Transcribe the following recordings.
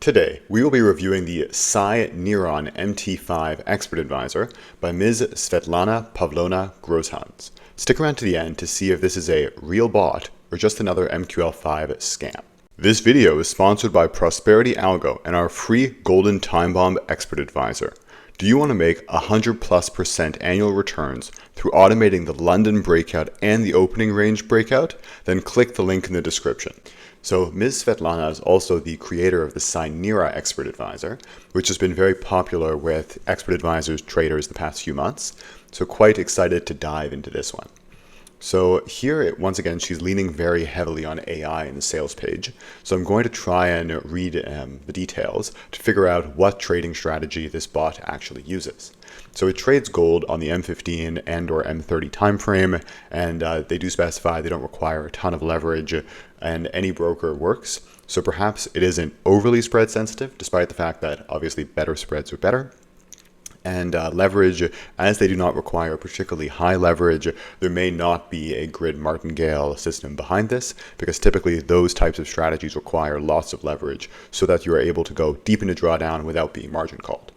Today, we will be reviewing the CyNeron MT5 Expert Advisor by Ms. Svetlana Pavlovna Grosshans. Stick around to the end to see if this is a real bot or just another MQL5 scam. This video is sponsored by Prosperity Algo and our free Golden Time Bomb Expert Advisor. Do you want to make 100+% annual returns through automating the London breakout and the opening range breakout? Then click the link in the description. So Ms. Svetlana is also the creator of the CyNeron Expert Advisor, which has been very popular with expert advisors, traders the past few months. So quite excited to dive into this one. So here, once again, she's leaning very heavily on AI in the sales page. So I'm going to try and read the details to figure out what trading strategy this bot actually uses. So it trades gold on the M15 and or M30 time frame, and they do specify they don't require a ton of leverage and any broker works. So perhaps it isn't overly spread sensitive, despite the fact that obviously better spreads are better. And leverage, as they do not require particularly high leverage, there may not be a grid martingale system behind this, because typically those types of strategies require lots of leverage so that you are able to go deep into drawdown without being margin called.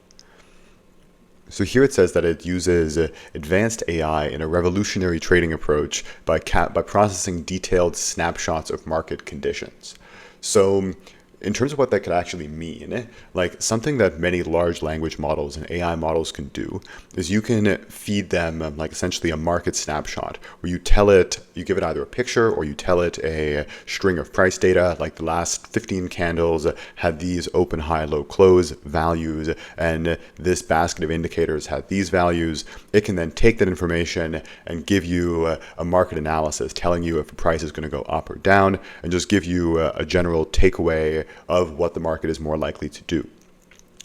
So here it says that it uses advanced AI in a revolutionary trading approach by processing detailed snapshots of market conditions. So in terms of what that could actually mean, like something that many large language models and AI models can do is you can feed them like essentially a market snapshot where you give it either a picture or you tell it a string of price data, like the last 15 candles had these open, high, low, close values, and this basket of indicators had these values. It can then take that information and give you a market analysis telling you if the price is going to go up or down, and just give you a general takeaway of what the market is more likely to do.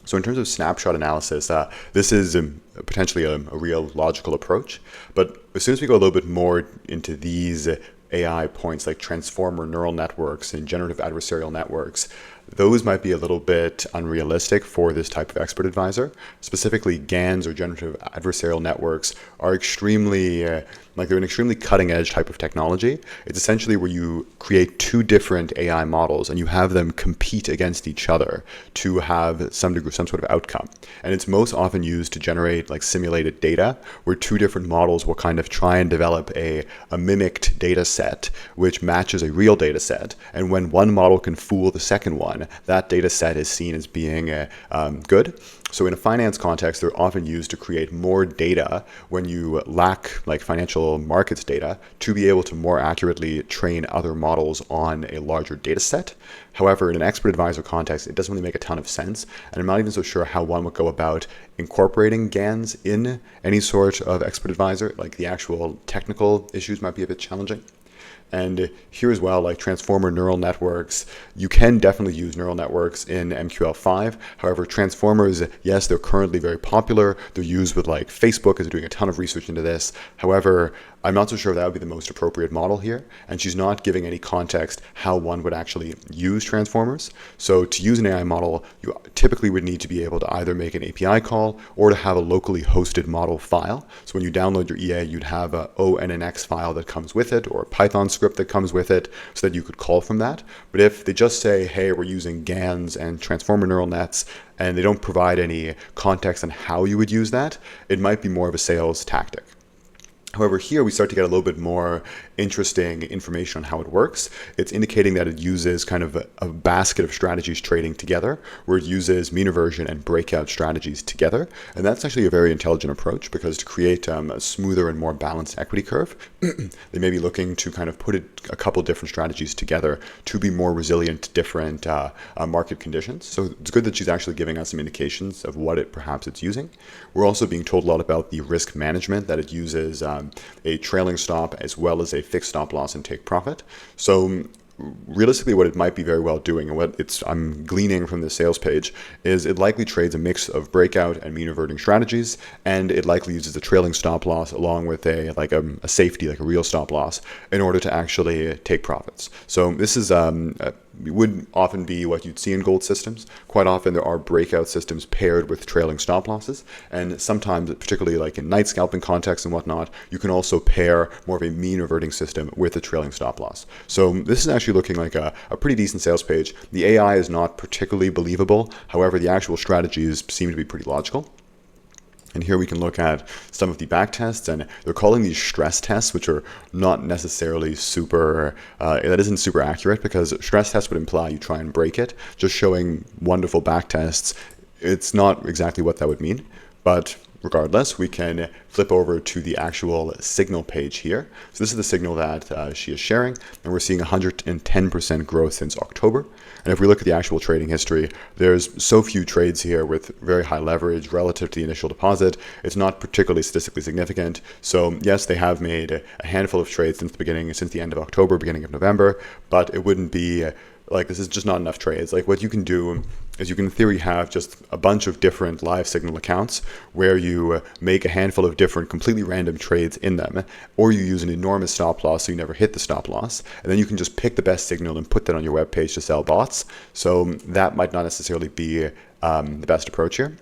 So in terms of snapshot analysis, this is potentially a real logical approach. But as soon as we go a little bit more into these AI points like transformer neural networks and generative adversarial networks, those might be a little bit unrealistic for this type of expert advisor. Specifically, GANs or generative adversarial networks are they're an extremely cutting edge type of technology. It's essentially where you create two different AI models and you have them compete against each other to have some sort of outcome. And it's most often used to generate like simulated data where two different models will kind of try and develop a mimicked data set which matches a real data set. And when one model can fool the second one, that data set is seen as being good. So in a finance context, they're often used to create more data when you lack like financial markets data to be able to more accurately train other models on a larger data set. However, in an expert advisor context, it doesn't really make a ton of sense. And I'm not even so sure how one would go about incorporating GANs in any sort of expert advisor. Like the actual technical issues might be a bit challenging. And here as well, like transformer neural networks, you can definitely use neural networks in MQL5. However, transformers, yes, they're currently very popular. They're used with like Facebook is doing a ton of research into this. However, I'm not so sure that would be the most appropriate model here. And she's not giving any context how one would actually use transformers. So to use an AI model, you typically would need to be able to either make an API call or to have a locally hosted model file. So when you download your EA, you'd have a ONNX file that comes with it or a Python script that comes with it so that you could call from that. But if they just say, hey, we're using GANs and transformer neural nets, and they don't provide any context on how you would use that, it might be more of a sales tactic. However, here we start to get a little bit more interesting information on how it works. It's indicating that it uses kind of a basket of strategies trading together, where it uses mean reversion and breakout strategies together. And that's actually a very intelligent approach, because to create a smoother and more balanced equity curve, they may be looking to kind of put a couple different strategies together to be more resilient to different market conditions. So it's good that she's actually giving us some indications of what perhaps it's using. We're also being told a lot about the risk management, that it uses a trailing stop as well as a fixed stop loss and take profit. So realistically, what it might be very well doing, and what I'm gleaning from the sales page, is it likely trades a mix of breakout and mean reverting strategies, and it likely uses a trailing stop loss along with a safety, like a real stop loss, in order to actually take profits. So this is would often be what you'd see in gold systems. Quite often there are breakout systems paired with trailing stop losses, and sometimes, particularly like in night scalping context and whatnot, you can also pair more of a mean reverting system with a trailing stop loss. So this is actually looking like a pretty decent sales page. The AI is not particularly believable, however the actual strategies seem to be pretty logical. And here we can look at some of the back tests, and they're calling these stress tests, which are not necessarily super, that isn't super accurate, because stress tests would imply you try and break it. Just showing wonderful back tests, it's not exactly what that would mean. But regardless, we can flip over to the actual signal page here. So this is the signal that she is sharing, and we're seeing 110% growth since October. And if we look at the actual trading history, there's so few trades here with very high leverage relative to the initial deposit. It's not particularly statistically significant. So yes, they have made a handful of trades since the end of October, beginning of November, but it wouldn't be like, this is just not enough trades. Like, what you can do is you can in theory have just a bunch of different live signal accounts where you make a handful of different completely random trades in them, or you use an enormous stop loss so you never hit the stop loss, and then you can just pick the best signal and put that on your web page to sell bots. So that might not necessarily be the best approach here.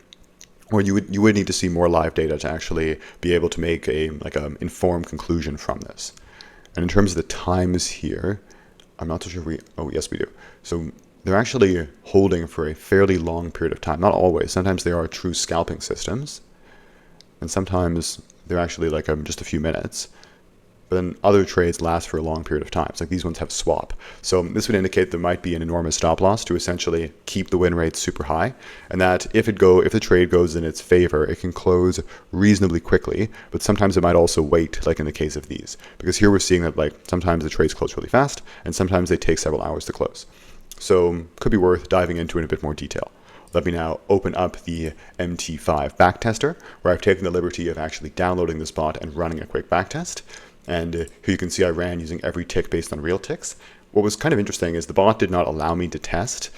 Or you would need to see more live data to actually be able to make a informed conclusion from this. And in terms of the times here, I'm not so sure oh yes we do. So they're actually holding for a fairly long period of time. Not always. Sometimes they are true scalping systems, and sometimes they're actually like just a few minutes. But then other trades last for a long period of time. It's like these ones have swap. So this would indicate there might be an enormous stop loss to essentially keep the win rate super high, and that if the trade goes in its favor, it can close reasonably quickly. But sometimes it might also wait, like in the case of these, because here we're seeing that like sometimes the trades close really fast, and sometimes they take several hours to close. So could be worth diving into in a bit more detail. Let me now open up the MT5 backtester, where I've taken the liberty of actually downloading this bot and running a quick backtest. And here you can see I ran using every tick based on real ticks. What was kind of interesting is the bot did not allow me to test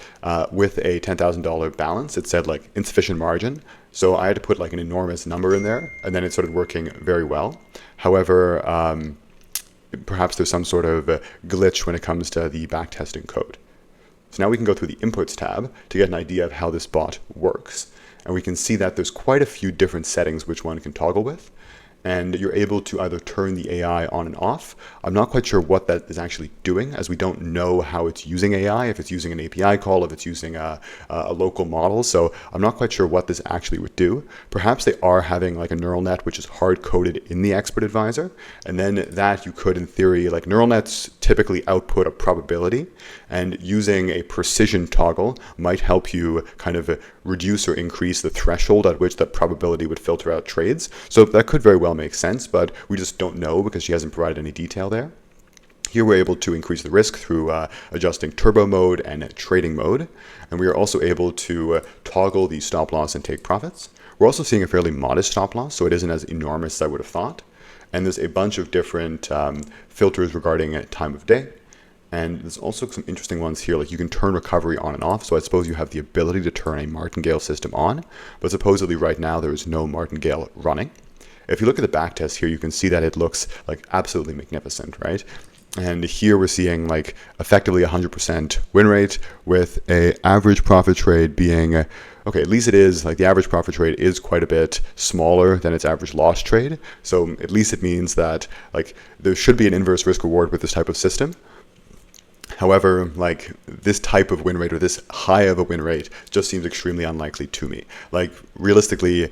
with a $10,000 balance. It said like insufficient margin. So I had to put like an enormous number in there, and then it started working very well. However, perhaps there's some sort of glitch when it comes to the backtesting code. So now we can go through the inputs tab to get an idea of how this bot works. And we can see that there's quite a few different settings which one can toggle with. And you're able to either turn the AI on and off. I'm not quite sure what that is actually doing, as we don't know how it's using AI, if it's using an API call, if it's using a local model. So I'm not quite sure what this actually would do. Perhaps they are having like a neural net which is hard-coded in the expert advisor, and then that you could, in theory, like neural nets typically output a probability, and using a precision toggle might help you kind of reduce or increase the threshold at which that probability would filter out trades. So that could very well make sense, but we just don't know because she hasn't provided any detail there. Here we're able to increase the risk through adjusting turbo mode and trading mode, and we are also able to toggle the stop loss and take profits. We're also seeing a fairly modest stop loss, so it isn't as enormous as I would have thought. And there's a bunch of different filters regarding time of day. And there's also some interesting ones here, like you can turn recovery on and off. So I suppose you have the ability to turn a martingale system on, but supposedly right now there is no martingale running. If you look at the backtest here, you can see that it looks like absolutely magnificent, right? And here we're seeing like effectively 100% win rate with a average profit trade being, okay, at least it is like the average profit trade is quite a bit smaller than its average loss trade. So at least it means that like there should be an inverse risk reward with this type of system. However, like this type of win rate or this high of a win rate just seems extremely unlikely to me. Like realistically,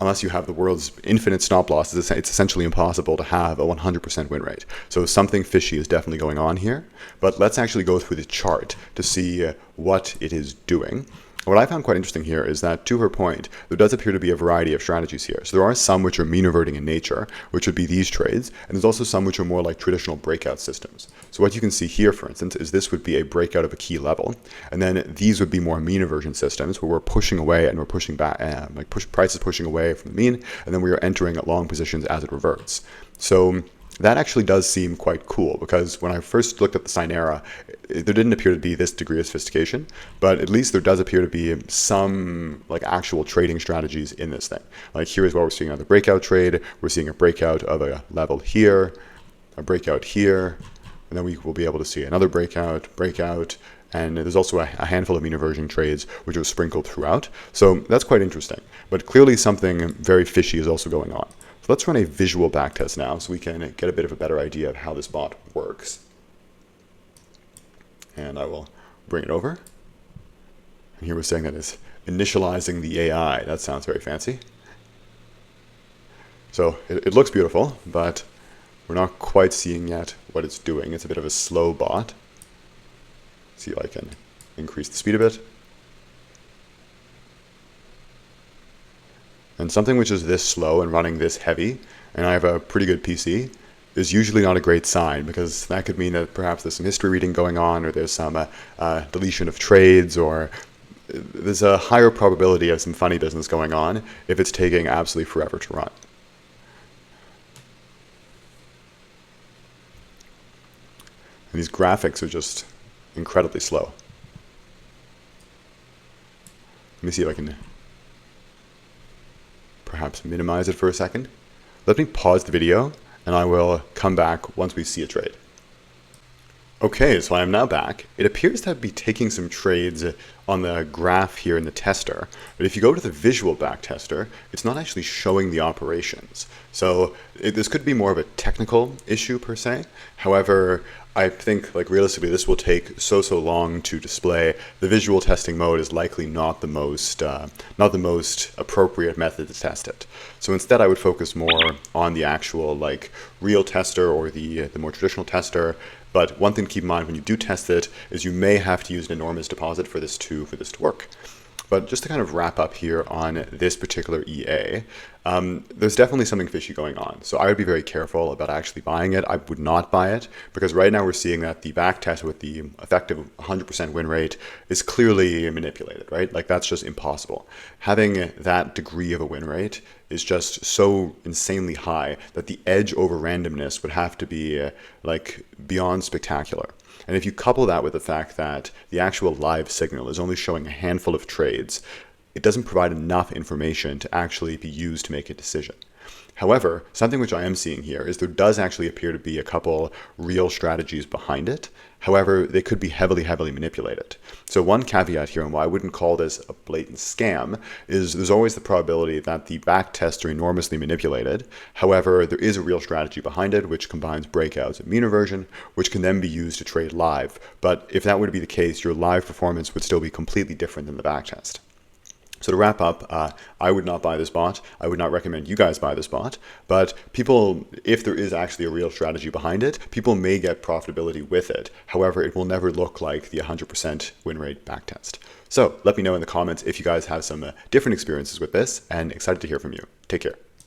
unless you have the world's infinite stop losses, it's essentially impossible to have a 100% win rate. So something fishy is definitely going on here. But let's actually go through the chart to see what it is doing. What I found quite interesting here is that, to her point, there does appear to be a variety of strategies here. So there are some which are mean reverting in nature, which would be these trades, and there's also some which are more like traditional breakout systems. So what you can see here, for instance, is this would be a breakout of a key level, and then these would be more mean reversion systems where we're pushing away and we're pushing back, prices pushing away from the mean, and then we are entering long positions as it reverts. So that actually does seem quite cool, because when I first looked at the CyNeron, there didn't appear to be this degree of sophistication, but at least there does appear to be some like actual trading strategies in this thing. Like here is what we're seeing on the breakout trade. We're seeing a breakout of a level here, a breakout here, and then we will be able to see another breakout, and there's also a handful of mean reversion trades which are sprinkled throughout. So that's quite interesting. But clearly something very fishy is also going on. So let's run a visual backtest now so we can get a bit of a better idea of how this bot works. And I will bring it over. And here we're saying that it's initializing the AI. That sounds very fancy. So it looks beautiful, but we're not quite seeing yet what it's doing. It's a bit of a slow bot. See if I can increase the speed a bit. And something which is this slow and running this heavy, and I have a pretty good PC, is usually not a great sign, because that could mean that perhaps there's some history reading going on, or there's some deletion of trades, or there's a higher probability of some funny business going on if it's taking absolutely forever to run. And these graphics are just incredibly slow. Let me see if I can perhaps minimize it for a second. Let me pause the video and I will come back once we see a trade. Okay, so I am now back. It appears to be taking some trades on the graph here in the tester, but if you go to the visual backtester, it's not actually showing the operations. So this could be more of a technical issue per se. However, I think, like, realistically, this will take so long to display. The visual testing mode is likely not the most appropriate method to test it. So instead, I would focus more on the actual, like, real tester or the more traditional tester. But one thing to keep in mind when you do test it is you may have to use an enormous deposit for this to work. But just to kind of wrap up here on this particular EA, there's definitely something fishy going on. So I would be very careful about actually buying it. I would not buy it, because right now we're seeing that the backtest with the effective 100% win rate is clearly manipulated, right? Like, that's just impossible. Having that degree of a win rate is just so insanely high that the edge over randomness would have to be like beyond spectacular. And if you couple that with the fact that the actual live signal is only showing a handful of trades, it doesn't provide enough information to actually be used to make a decision. However, something which I am seeing here is there does actually appear to be a couple real strategies behind it. However, they could be heavily manipulated. So one caveat here, and why I wouldn't call this a blatant scam, is there's always the probability that the backtests are enormously manipulated. However, there is a real strategy behind it, which combines breakouts and mean reversion, which can then be used to trade live. But if that were to be the case, your live performance would still be completely different than the backtest. So to wrap up, I would not buy this bot. I would not recommend you guys buy this bot. But people, if there is actually a real strategy behind it, people may get profitability with it. However, it will never look like the 100% win rate backtest. So let me know in the comments if you guys have some different experiences with this, and excited to hear from you. Take care.